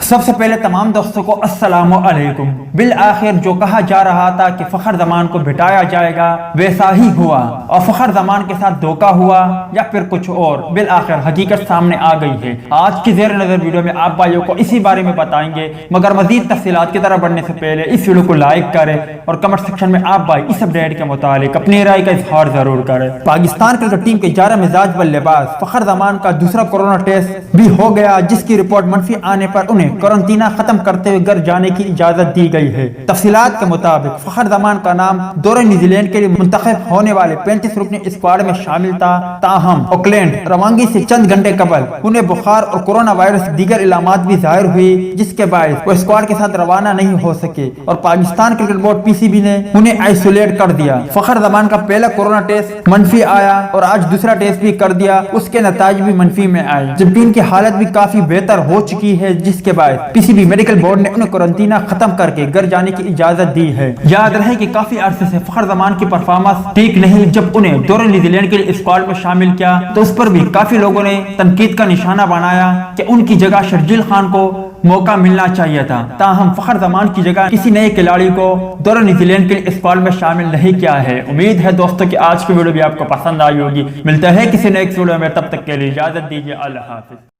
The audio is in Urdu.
سب سے پہلے تمام دوستوں کو السلام علیکم۔ بالآخر جو کہا جا رہا تھا کہ فخر زمان کو بٹایا جائے گا ویسا ہی ہوا، اور فخر زمان کے ساتھ دھوکہ ہوا یا پھر کچھ اور، بالآخر حقیقت سامنے آ گئی ہے۔ آج کی زیر نظر ویڈیو میں آپ بھائیوں کو اسی بارے میں بتائیں گے، مگر مزید تفصیلات کی طرف بڑھنے سے پہلے اس ویڈیو کو لائک کریں اور کمنٹ سیکشن میں آپ بھائی اس اپڈیٹ کے متعلق اپنی رائے کا اظہار ضرور کریں۔ پاکستان کرکٹ ٹیم کے 11 مزاج بلے باز فخر زمان کا دوسرا کورونا ٹیسٹ بھی ہو گیا، جس کی رپورٹ منفی آنے پر انہیں قرنطینہ ختم کرتے ہوئے گھر جانے کی اجازت دی گئی ہے۔ تفصیلات کے مطابق فخر زمان کا نام دورہ نیوزی لینڈ کے لیے منتخب ہونے والے 35 رکنی اسکواڈ میں شامل تھا، تاہم آکلینڈ روانگی سے چند گھنٹے قبل انہیں بخار اور کورونا وائرس دیگر علامات بھی ظاہر ہوئی، جس کے باعث وہ اسکواڈ کے ساتھ روانہ نہیں ہو سکے اور پاکستان کرکٹ بورڈ PCB نے انہیں آئسولیٹ کر دیا۔ فخر زمان کا پہلا کورونا ٹیسٹ منفی آیا اور آج دوسرا ٹیسٹ بھی کر دیا، اس کے نتائج بھی منفی میں آئے، جبکہ ان کی حالت بھی کافی بہتر ہو چکی ہے، جس کے باعث PCB میڈیکل بورڈ نے انہیں قرنطینہ ختم کر کے گھر جانے کی اجازت دی ہے۔ یاد رہے کہ کافی عرصے سے فخر زمان کی پرفارمنس ٹھیک نہیں، جب انہیں دورہ نیوزی لینڈ کے لیے اسکواڈ میں شامل کیا تو اس پر بھی کافی لوگوں نے تنقید کا نشانہ بنایا کہ ان کی جگہ شرجیل خان کو موقع ملنا چاہیے تھا، تاہم فخر زمان کی جگہ کسی نئے کھلاڑی کو دورہ نیوزی لینڈ کے لیے اسکواڈ میں شامل نہیں کیا ہے۔ امید ہے دوستوں کہ آج کی ویڈیو بھی آپ کو پسند آئی ہوگی۔ ملتا ہے کسی نیکسٹ ویڈیو میں، تب تک کے لیے اجازت دیجیے، اللہ حافظ۔